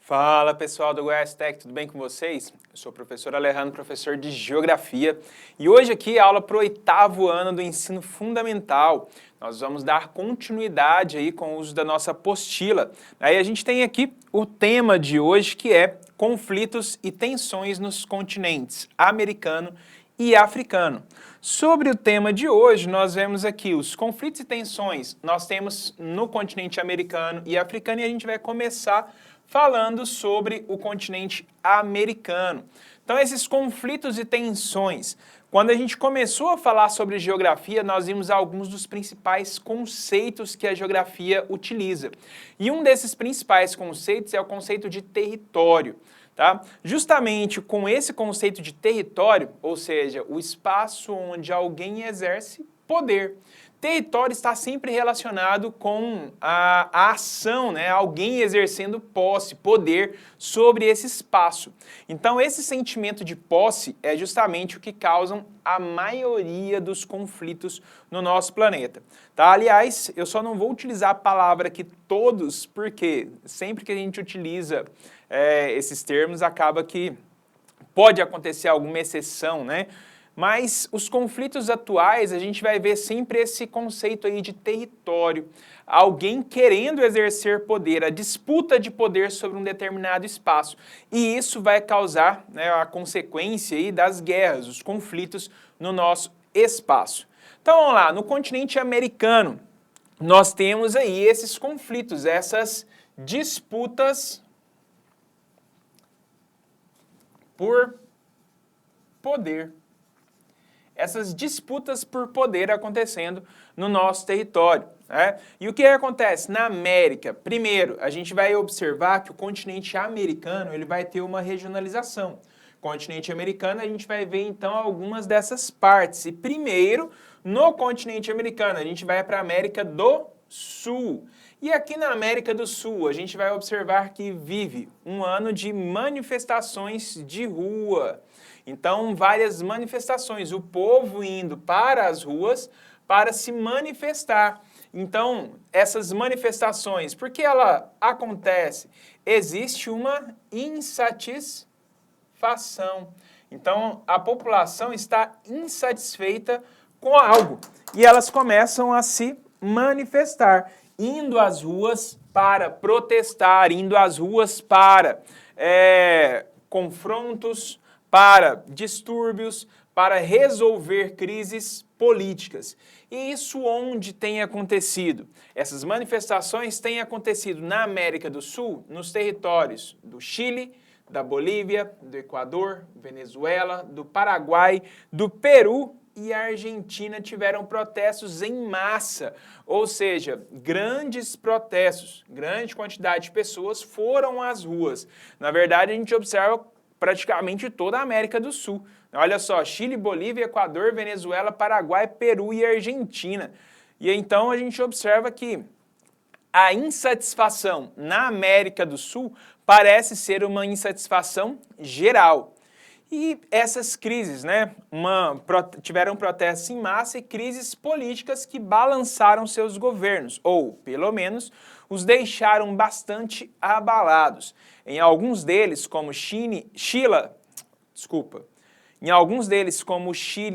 Fala pessoal do Goiás Tech, tudo bem com vocês? Eu sou o professor Alejandro, professor de Geografia, e hoje aqui aula para o 8º ano do ensino fundamental. Nós vamos dar continuidade aí com o uso da nossa apostila. Aí a gente tem aqui o tema de hoje, que é conflitos e tensões nos continentes americano e africano. Sobre o tema de hoje, nós vemos aqui os conflitos e tensões. Nós temos no continente americano e africano, e a gente vai começar falando sobre o continente americano. Então, esses conflitos e tensões. Quando a gente começou a falar sobre geografia, nós vimos alguns dos principais conceitos que a geografia utiliza. E um desses principais conceitos é o conceito de território. Tá? Justamente com esse conceito de território, ou seja, o espaço onde alguém exerce poder. Território está sempre relacionado com a ação, né? Alguém exercendo posse, poder sobre esse espaço. Então, esse sentimento de posse é justamente o que causam a maioria dos conflitos no nosso planeta. Tá? Aliás, eu só não vou utilizar a palavra aqui todos, porque sempre que a gente utiliza esses termos, acaba que pode acontecer alguma exceção, né? Mas os conflitos atuais, a gente vai ver sempre esse conceito aí de território. Alguém querendo exercer poder, a disputa de poder sobre um determinado espaço. E isso vai causar, né, a consequência aí das guerras, os conflitos no nosso espaço. Então vamos lá, no continente americano, nós temos aí esses conflitos, essas disputas por poder. Essas disputas por poder acontecendo no nosso território. Né? E o que acontece? Na América, primeiro, a gente vai observar que o continente americano ele vai ter uma regionalização. Continente americano, a gente vai ver então algumas dessas partes. E primeiro, no continente americano, a gente vai para a América do Sul. E aqui na América do Sul, a gente vai observar que vive um ano de manifestações de rua. Então, várias manifestações, o povo indo para as ruas para se manifestar. Então, essas manifestações, por que ela acontece? Existe uma insatisfação. Então, a população está insatisfeita com algo e elas começam a se manifestar, indo às ruas para protestar, indo às ruas para confrontos, para distúrbios, para resolver crises políticas. E isso onde tem acontecido? Essas manifestações têm acontecido na América do Sul, nos territórios do Chile, da Bolívia, do Equador, Venezuela, do Paraguai, do Peru e a Argentina tiveram protestos em massa, ou seja, grandes protestos, grande quantidade de pessoas foram às ruas. Na verdade, a gente observa praticamente toda a América do Sul. Olha só, Chile, Bolívia, Equador, Venezuela, Paraguai, Peru e Argentina. E então a gente observa que a insatisfação na América do Sul parece ser uma insatisfação geral. E essas crises, né, tiveram protestos em massa e crises políticas que balançaram seus governos, ou, pelo menos, os deixaram bastante abalados. Em alguns deles, como Chile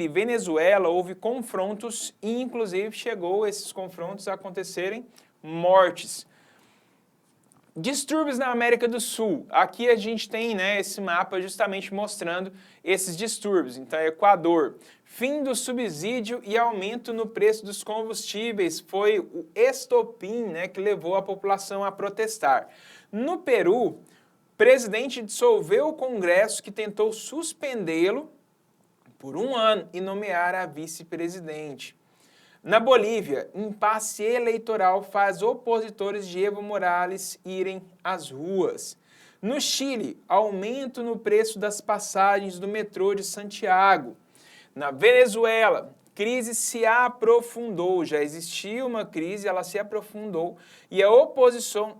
e Venezuela, houve confrontos e, inclusive, chegou esses confrontos a acontecerem mortes. Distúrbios na América do Sul. Aqui a gente tem, né, esse mapa justamente mostrando esses distúrbios. Então, Equador, fim do subsídio e aumento no preço dos combustíveis foi o estopim, né, que levou a população a protestar. No Peru, o presidente dissolveu o Congresso que tentou suspendê-lo por um ano e nomear a vice-presidente. Na Bolívia, impasse eleitoral faz opositores de Evo Morales irem às ruas. No Chile, aumento no preço das passagens do metrô de Santiago. Na Venezuela, crise se aprofundou. Já existia uma crise, ela se aprofundou e a oposição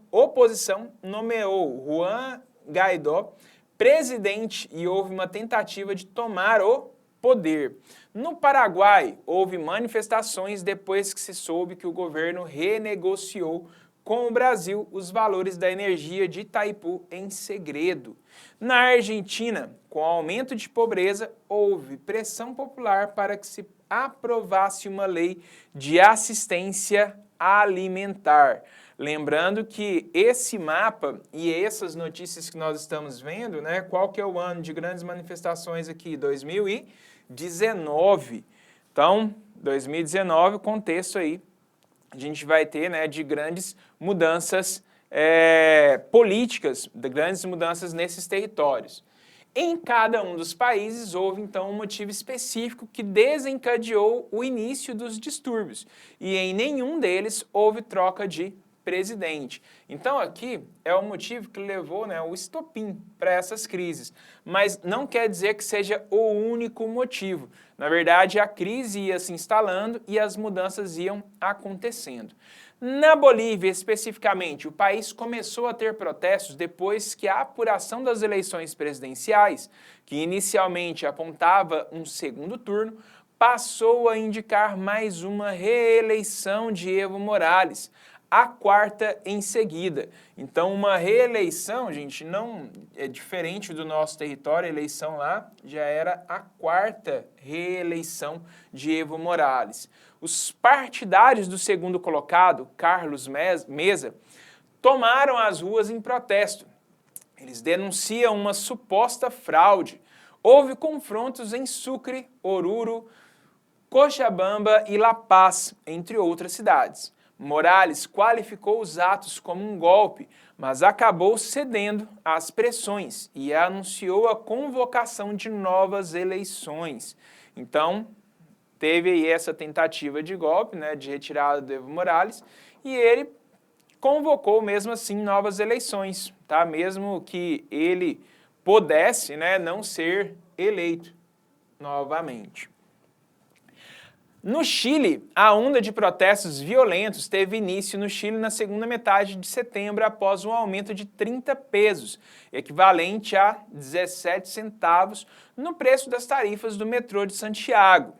nomeou Juan Guaidó presidente e houve uma tentativa de tomar o poder. No Paraguai, houve manifestações depois que se soube que o governo renegociou com o Brasil os valores da energia de Itaipu em segredo. Na Argentina, com o aumento de pobreza, houve pressão popular para que se aprovasse uma lei de assistência alimentar. Lembrando que esse mapa e essas notícias que nós estamos vendo, né, qual que é o ano de grandes manifestações aqui? 2019. Então, 2019, o contexto aí, a gente vai ter, né, de grandes mudanças políticas, de grandes mudanças nesses territórios. Em cada um dos países houve então um motivo específico que desencadeou o início dos distúrbios e em nenhum deles houve troca de presidente. Então aqui é o motivo que levou, né, o estopim para essas crises, mas não quer dizer que seja o único motivo. Na verdade, a crise ia se instalando e as mudanças iam acontecendo. Na Bolívia, especificamente, o país começou a ter protestos depois que a apuração das eleições presidenciais, que inicialmente apontava um segundo turno, passou a indicar mais uma reeleição de Evo Morales, a quarta em seguida. Então, uma reeleição, gente, não é diferente do nosso território, a eleição lá já era a quarta reeleição de Evo Morales. Os partidários do segundo colocado, Carlos Mesa, tomaram as ruas em protesto. Eles denunciam uma suposta fraude. Houve confrontos em Sucre, Oruro, Cochabamba e La Paz, entre outras cidades. Morales qualificou os atos como um golpe, mas acabou cedendo às pressões e anunciou a convocação de novas eleições. Então, teve aí essa tentativa de golpe, né, de retirada do Evo Morales, e ele convocou mesmo assim novas eleições, tá? Mesmo que ele pudesse, né, não ser eleito novamente. No Chile, a onda de protestos violentos teve início no Chile na segunda metade de setembro após um aumento de 30 pesos, equivalente a 17 centavos, no preço das tarifas do metrô de Santiago.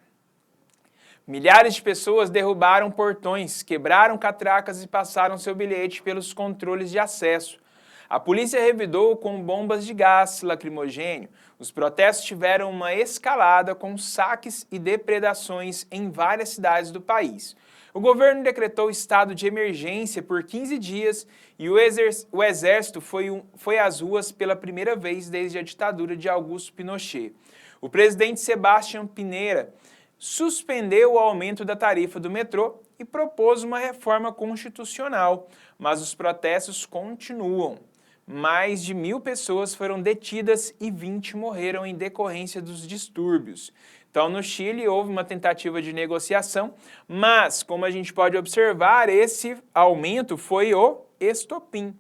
Milhares de pessoas derrubaram portões, quebraram catracas e passaram seu bilhete pelos controles de acesso. A polícia revidou com bombas de gás lacrimogênio. Os protestos tiveram uma escalada com saques e depredações em várias cidades do país. O governo decretou estado de emergência por 15 dias e o exército foi às ruas pela primeira vez desde a ditadura de Augusto Pinochet. O presidente Sebastián Piñera suspendeu o aumento da tarifa do metrô e propôs uma reforma constitucional, mas os protestos continuam. Mais de 1.000 pessoas foram detidas e 20 morreram em decorrência dos distúrbios. Então, no Chile, houve uma tentativa de negociação, mas, como a gente pode observar, esse aumento foi o estopim.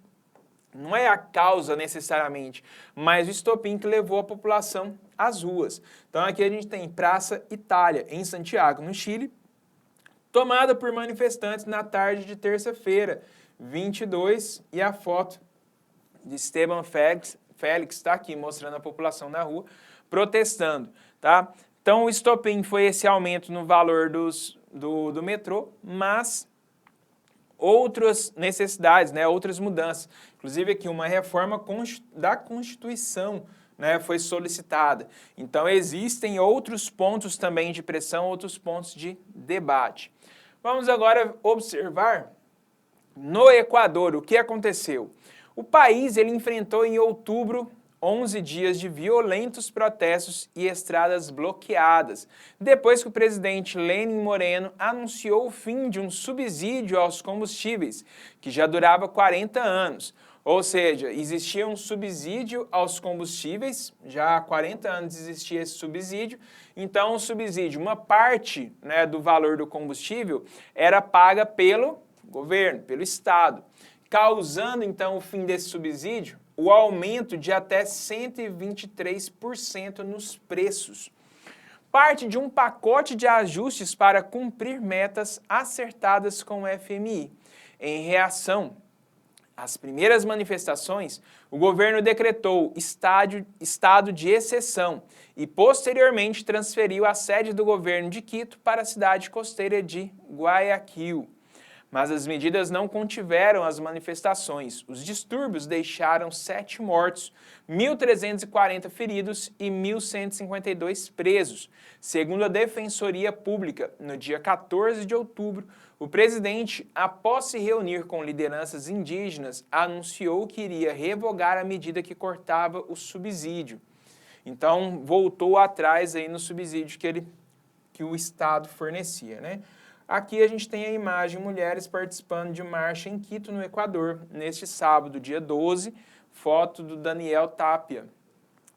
Não é a causa necessariamente, mas o estopim que levou a população às ruas. Então, aqui a gente tem Praça Itália, em Santiago, no Chile, tomada por manifestantes na tarde de terça-feira, 22, e a foto de Esteban Félix está aqui mostrando a população na rua protestando, tá? Então o estopim foi esse aumento no valor do metrô, mas outras necessidades, né, outras mudanças. Inclusive aqui uma reforma da Constituição, né, foi solicitada. Então existem outros pontos também de pressão, outros pontos de debate. Vamos agora observar no Equador o que aconteceu. O país ele enfrentou em outubro 11 dias de violentos protestos e estradas bloqueadas, depois que o presidente Lenín Moreno anunciou o fim de um subsídio aos combustíveis, que já durava 40 anos. Ou seja, existia um subsídio aos combustíveis, já há 40 anos existia esse subsídio, então o subsídio, uma parte, né, do valor do combustível era paga pelo governo, pelo Estado, causando então o fim desse subsídio, o aumento de até 123% nos preços. Parte de um pacote de ajustes para cumprir metas acertadas com o FMI. Em reação às primeiras manifestações, o governo decretou estado de exceção e posteriormente transferiu a sede do governo de Quito para a cidade costeira de Guayaquil. mas as medidas não contiveram as manifestações. Os distúrbios deixaram 7 mortos, 1.340 feridos e 1.152 presos. Segundo a Defensoria Pública, no dia 14 de outubro, o presidente, após se reunir com lideranças indígenas, anunciou que iria revogar a medida que cortava o subsídio. Então, voltou atrás aí no subsídio que o Estado fornecia, né? Aqui a gente tem a imagem de mulheres participando de marcha em Quito, no Equador, neste sábado, dia 12, foto do Daniel Tapia.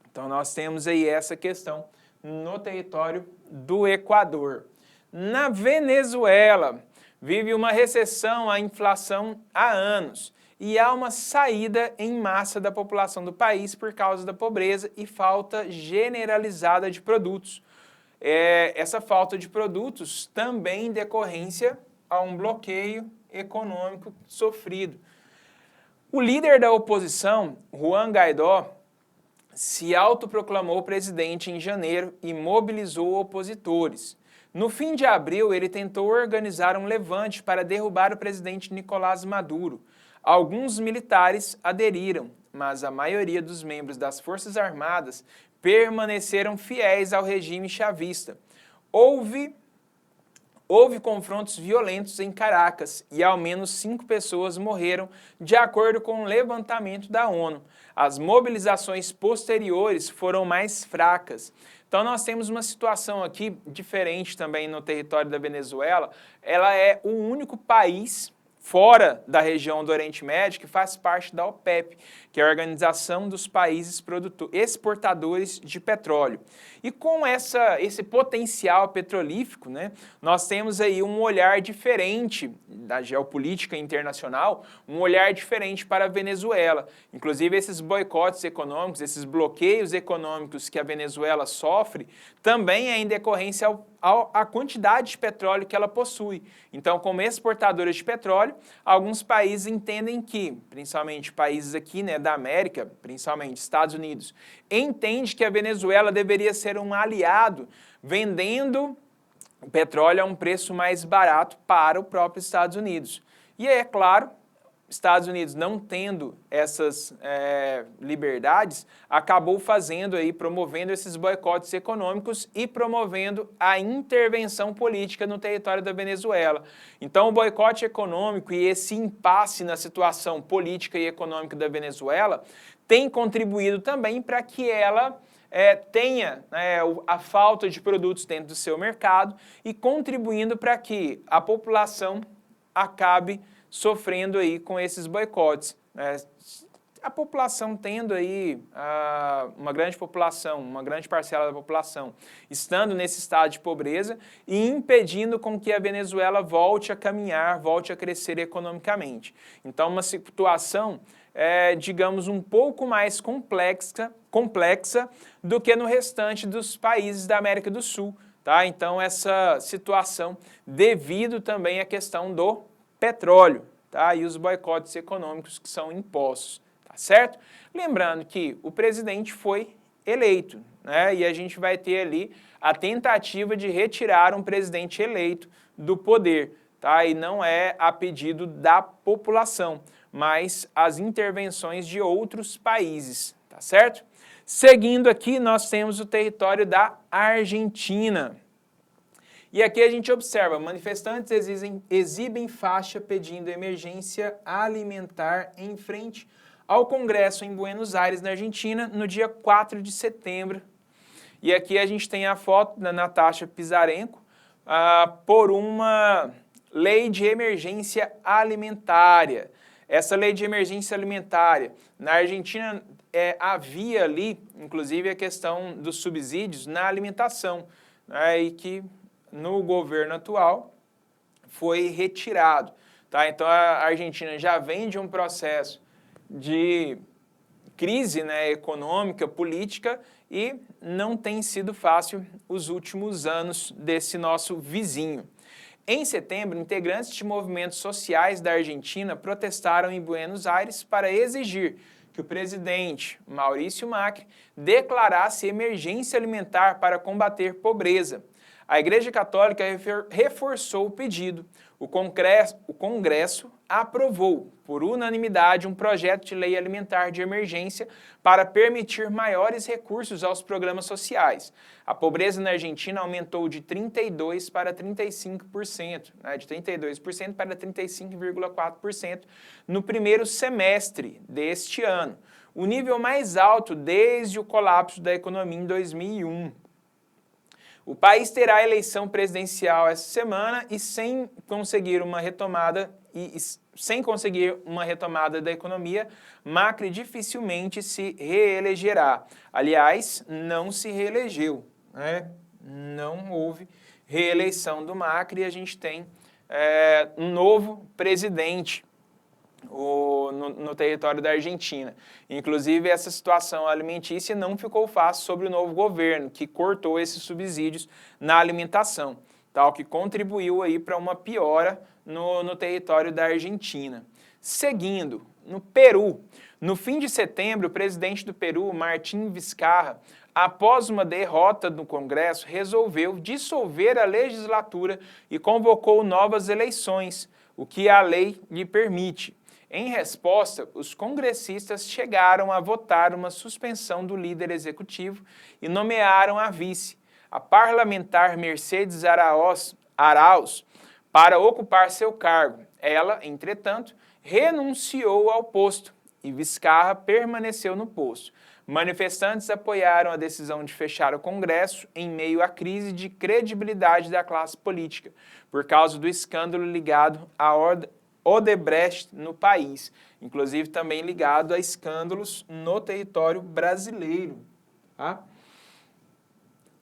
Então, nós temos aí essa questão no território do Equador. Na Venezuela, vive uma recessão, a inflação há anos, e há uma saída em massa da população do país por causa da pobreza e falta generalizada de produtos. Essa falta de produtos também em decorrência a um bloqueio econômico sofrido. O líder da oposição, Juan Guaidó, se autoproclamou presidente em janeiro e mobilizou opositores. No fim de abril, ele tentou organizar um levante para derrubar o presidente Nicolás Maduro. Alguns militares aderiram, mas a maioria dos membros das Forças Armadas permaneceram fiéis ao regime chavista. Houve confrontos violentos em Caracas e ao menos 5 pessoas morreram, de acordo com o levantamento da ONU. As mobilizações posteriores foram mais fracas. Então nós temos uma situação aqui diferente também no território da Venezuela. Ela é o único país fora da região do Oriente Médio que faz parte da OPEP, que é a Organização dos Países Exportadores de Petróleo. E com esse potencial petrolífero, né, nós temos aí um olhar diferente da geopolítica internacional, um olhar diferente para a Venezuela. Inclusive esses boicotes econômicos, esses bloqueios econômicos que a Venezuela sofre, também é em decorrência à quantidade de petróleo que ela possui. Então, como exportadora de petróleo, alguns países entendem que, principalmente países aqui, né, da América, principalmente Estados Unidos, entende que a Venezuela deveria ser um aliado vendendo o petróleo a um preço mais barato para o próprio Estados Unidos. E é claro, Estados Unidos não tendo essas liberdades, acabou promovendo esses boicotes econômicos e promovendo a intervenção política no território da Venezuela. Então o boicote econômico e esse impasse na situação política e econômica da Venezuela tem contribuído também para que ela tenha a falta de produtos dentro do seu mercado e contribuindo para que a população acabe sofrendo aí com esses boicotes. A população tendo aí, uma grande parcela da população, estando nesse estado de pobreza e impedindo com que a Venezuela volte a caminhar, volte a crescer economicamente. Então, uma situação, digamos, um pouco mais complexa do que no restante dos países da América do Sul. Tá? Então, essa situação devido também à questão do petróleo, tá? E os boicotes econômicos que são impostos, tá certo? Lembrando que o presidente foi eleito, né? E a gente vai ter ali a tentativa de retirar um presidente eleito do poder, tá? E não é a pedido da população, mas as intervenções de outros países, tá certo? Seguindo aqui, nós temos o território da Argentina. E aqui a gente observa, manifestantes exibem faixa pedindo emergência alimentar em frente ao Congresso em Buenos Aires, na Argentina, no dia 4 de setembro. E aqui a gente tem a foto da Natasha Pizarrenko por uma lei de emergência alimentária. Essa lei de emergência alimentária, na Argentina havia ali, inclusive, a questão dos subsídios na alimentação, né, e que no governo atual foi retirado. Tá? Então a Argentina já vem de um processo de crise, né, econômica, política, e não tem sido fácil os últimos anos desse nosso vizinho. Em setembro, integrantes de movimentos sociais da Argentina protestaram em Buenos Aires para exigir que o presidente Maurício Macri declarasse emergência alimentar para combater pobreza. a Igreja Católica reforçou o pedido. O Congresso aprovou, por unanimidade, um projeto de lei alimentar de emergência para permitir maiores recursos aos programas sociais. A pobreza na Argentina aumentou de 32% para 35%, de 32% para 35,4% no primeiro semestre deste ano, o nível mais alto desde o colapso da economia em 2001. O país terá eleição presidencial essa semana e sem conseguir uma retomada da economia, Macri dificilmente se reelegerá. Aliás, não se reelegeu, né? Não houve reeleição do Macri e a gente tem um novo presidente no território da Argentina. Inclusive, essa situação alimentícia não ficou fácil sobre o novo governo, que cortou esses subsídios na alimentação, tal que contribuiu aí para uma piora no território da Argentina. Seguindo, no Peru, no fim de setembro, o presidente do Peru, Martín Vizcarra, após uma derrota no Congresso, resolveu dissolver a legislatura e convocou novas eleições, o que a lei lhe permite. Em resposta, os congressistas chegaram a votar uma suspensão do líder executivo e nomearam a vice, a parlamentar Mercedes Arauz, para ocupar seu cargo. Ela, entretanto, renunciou ao posto e Vizcarra permaneceu no posto. Manifestantes apoiaram a decisão de fechar o Congresso em meio à crise de credibilidade da classe política, por causa do escândalo ligado à Odebrecht no país, inclusive também ligado a escândalos no território brasileiro. Tá?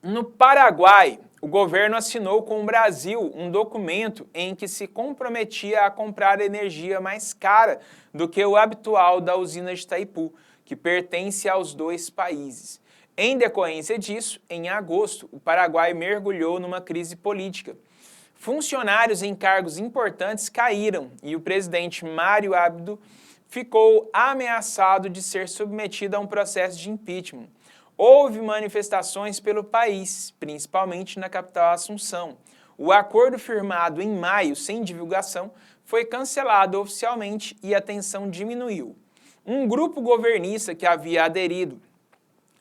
No Paraguai, o governo assinou com o Brasil um documento em que se comprometia a comprar energia mais cara do que o habitual da usina de Itaipu, que pertence aos dois países. Em decorrência disso, em agosto, o Paraguai mergulhou numa crise política. Funcionários em cargos importantes caíram e o presidente Mário Abdo ficou ameaçado de ser submetido a um processo de impeachment. Houve manifestações pelo país, principalmente na capital Assunção. O acordo firmado em maio, sem divulgação, foi cancelado oficialmente e a tensão diminuiu. Um grupo governista que havia aderido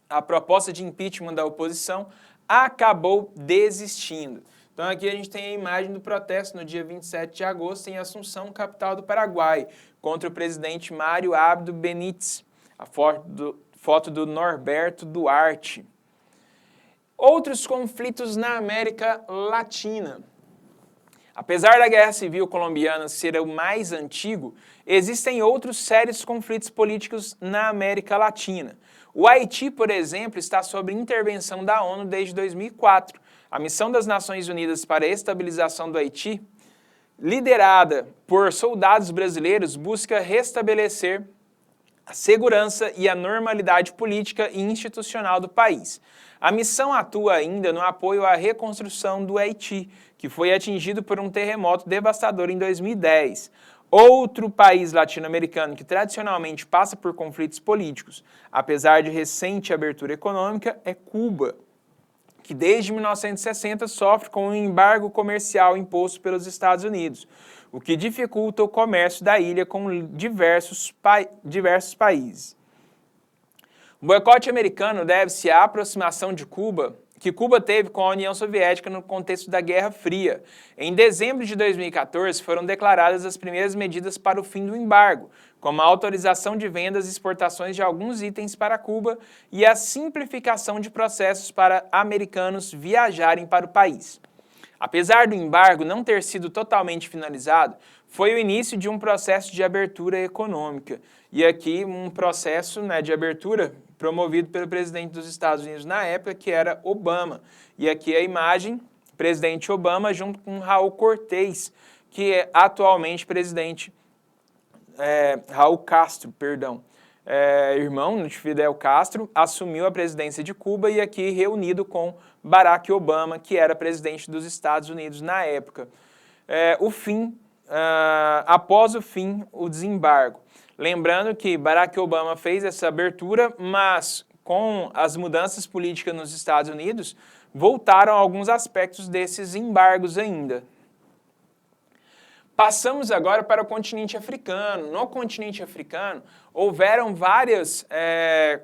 à proposta de impeachment da oposição acabou desistindo. Então aqui a gente tem a imagem do protesto no dia 27 de agosto em Assunção, capital do Paraguai, contra o presidente Mário Abdo Benítez, a foto do Norberto Duarte. Outros conflitos na América Latina. Apesar da Guerra Civil Colombiana ser o mais antigo, existem outros sérios conflitos políticos na América Latina. O Haiti, por exemplo, está sob intervenção da ONU desde 2004. A Missão das Nações Unidas para a Estabilização do Haiti, liderada por soldados brasileiros, busca restabelecer a segurança e a normalidade política e institucional do país. A missão atua ainda no apoio à reconstrução do Haiti, que foi atingido por um terremoto devastador em 2010. Outro país latino-americano que tradicionalmente passa por conflitos políticos, apesar de recente abertura econômica, é Cuba, que desde 1960 sofre com um embargo comercial imposto pelos Estados Unidos, o que dificulta o comércio da ilha com diversos países. O boicote americano deve-se à aproximação que Cuba teve com a União Soviética no contexto da Guerra Fria. Em dezembro de 2014, foram declaradas as primeiras medidas para o fim do embargo, como a autorização de vendas e exportações de alguns itens para Cuba e a simplificação de processos para americanos viajarem para o país. Apesar do embargo não ter sido totalmente finalizado, foi o início de um processo de abertura econômica. E aqui um processo de abertura promovido pelo presidente dos Estados Unidos na época, que era Obama. E aqui a imagem, presidente Obama junto com Raul Cortez, que é atualmente presidente, Raul Castro, perdão. Irmão de Fidel Castro, assumiu a presidência de Cuba e aqui reunido com Barack Obama, que era presidente dos Estados Unidos na época. Após o fim, o desembargo. Lembrando que Barack Obama fez essa abertura, mas com as mudanças políticas nos Estados Unidos, voltaram a alguns aspectos desses embargos ainda. Passamos agora para o continente africano. No continente africano, houveram vários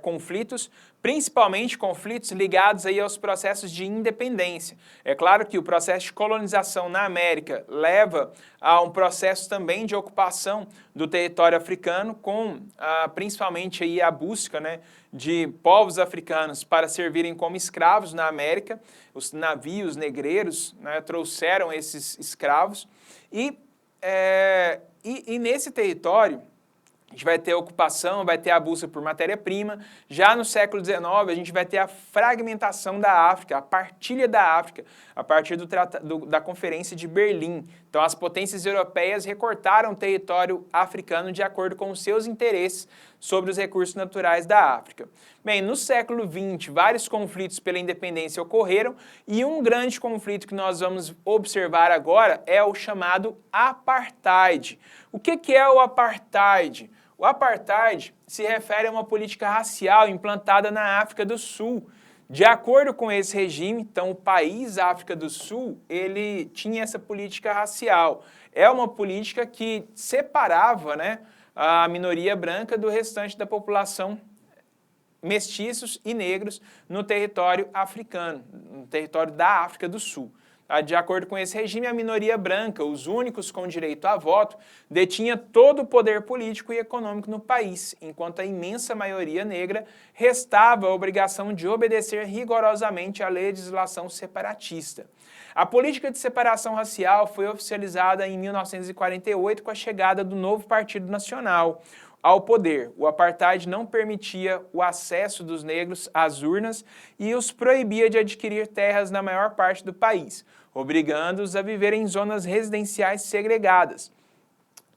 conflitos, principalmente conflitos ligados aí aos processos de independência. É claro que o processo de colonização na América leva a um processo também de ocupação do território africano, com principalmente aí a busca, né, de povos africanos para servirem como escravos na América. Os navios negreiros, né, trouxeram esses escravos e nesse território, a gente vai ter a ocupação, vai ter a busca por matéria-prima. Já no século XIX, a gente vai ter a fragmentação da África, a partilha da África, a partir da Conferência de Berlim. Então, as potências europeias recortaram o território africano de acordo com os seus interesses sobre os recursos naturais da África. Bem, no século XX, vários conflitos pela independência ocorreram e um grande conflito que nós vamos observar agora é o chamado apartheid. O que é o apartheid? O apartheid se refere a uma política racial implantada na África do Sul. De acordo com esse regime, então, o país África do Sul, ele tinha essa política racial. É uma política que separava, né, a minoria branca do restante da população, mestiços e negros, no território africano, no território da África do Sul. De acordo com esse regime, a minoria branca, os únicos com direito a voto, detinha todo o poder político e econômico no país, enquanto a imensa maioria negra restava a obrigação de obedecer rigorosamente à legislação separatista. A política de separação racial foi oficializada em 1948 com a chegada do novo Partido Nacional ao poder. O apartheid não permitia o acesso dos negros às urnas e os proibia de adquirir terras na maior parte do país, obrigando-os a viver em zonas residenciais segregadas,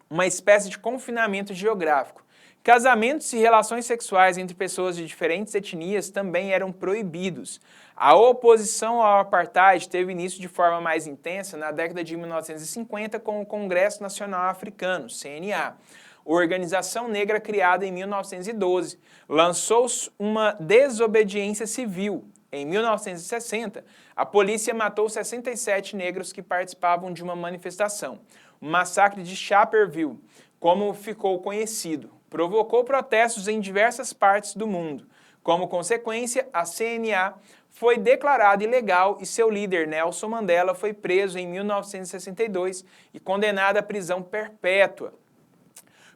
uma espécie de confinamento geográfico. Casamentos e relações sexuais entre pessoas de diferentes etnias também eram proibidos. A oposição ao apartheid teve início de forma mais intensa na década de 1950 com o Congresso Nacional Africano, CNA. Organização negra criada em 1912, lançou uma desobediência civil. Em 1960, a polícia matou 67 negros que participavam de uma manifestação. O massacre de Sharpeville, como ficou conhecido, provocou protestos em diversas partes do mundo. Como consequência, a CNA foi declarada ilegal e seu líder, Nelson Mandela, foi preso em 1962 e condenado à prisão perpétua.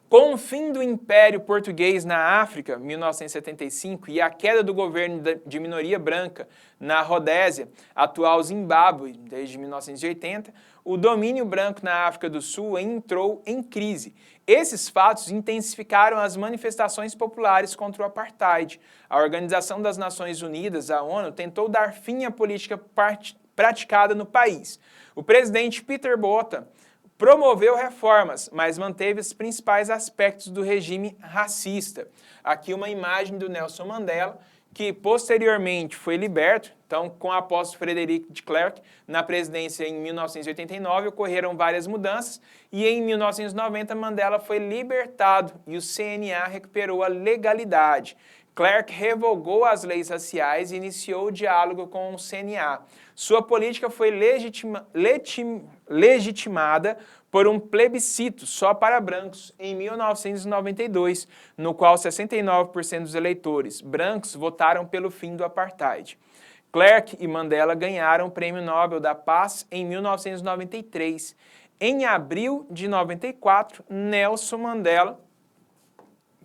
Com o fim do Império Português na África, 1975, e a queda do governo de minoria branca na Rodésia, atual Zimbábue, desde 1980, o domínio branco na África do Sul entrou em crise. Esses fatos intensificaram as manifestações populares contra o apartheid. A Organização das Nações Unidas, a ONU, tentou dar fim à política praticada no país. O presidente Peter Botha promoveu reformas, mas manteve os principais aspectos do regime racista. Aqui uma imagem do Nelson Mandela, que posteriormente foi liberto. Então, com o apóstolo Frederic de Klerk na presidência em 1989, ocorreram várias mudanças e em 1990 Mandela foi libertado e o CNA recuperou a legalidade. Klerk revogou as leis raciais e iniciou o diálogo com o CNA. Sua política foi legitimada por um plebiscito só para brancos em 1992, no qual 69% dos eleitores brancos votaram pelo fim do apartheid. Klerk e Mandela ganharam o Prêmio Nobel da Paz em 1993. Em abril de 94, Nelson Mandela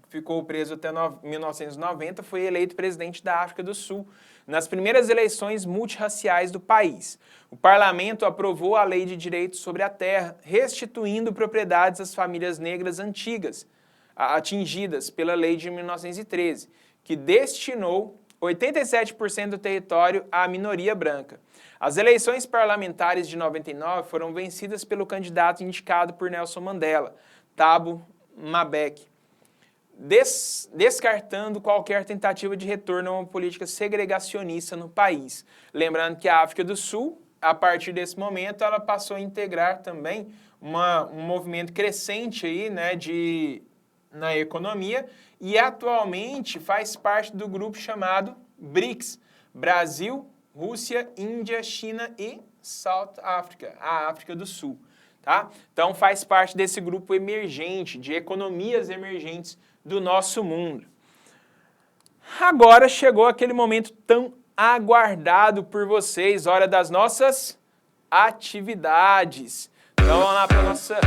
ficou preso até 1990, foi eleito presidente da África do Sul, nas primeiras eleições multirraciais do país. O parlamento aprovou a Lei de Direitos sobre a Terra, restituindo propriedades às famílias negras antigas, atingidas pela Lei de 1913, que destinou 87% do território à minoria branca. As eleições parlamentares de 99 foram vencidas pelo candidato indicado por Nelson Mandela, Thabo Mbeki, descartando qualquer tentativa de retorno a uma política segregacionista no país. Lembrando que a África do Sul, a partir desse momento, ela passou a integrar também um movimento crescente aí, né, na economia e atualmente faz parte do grupo chamado BRICS, Brasil, Rússia, Índia, China e South Africa, a África do Sul. Tá? Então faz parte desse grupo emergente, de economias emergentes do nosso mundo. Agora chegou aquele momento tão aguardado por vocês, hora das nossas atividades. Então vamos lá para a nossa...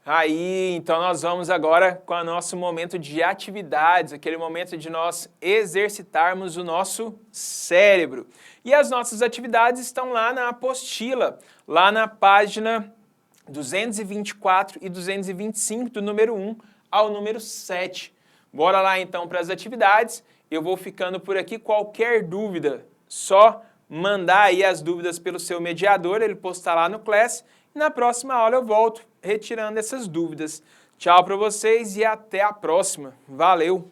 Aí, então nós vamos agora com o nosso momento de atividades, aquele momento de nós exercitarmos o nosso cérebro. E as nossas atividades estão lá na apostila, lá na página 224 e 225, do número 1 ao número 7. Bora lá então para as atividades. Eu vou ficando por aqui. Qualquer dúvida, só mandar aí as dúvidas pelo seu mediador, ele postar lá no Class. E na próxima aula eu volto retirando essas dúvidas. Tchau para vocês e até a próxima. Valeu!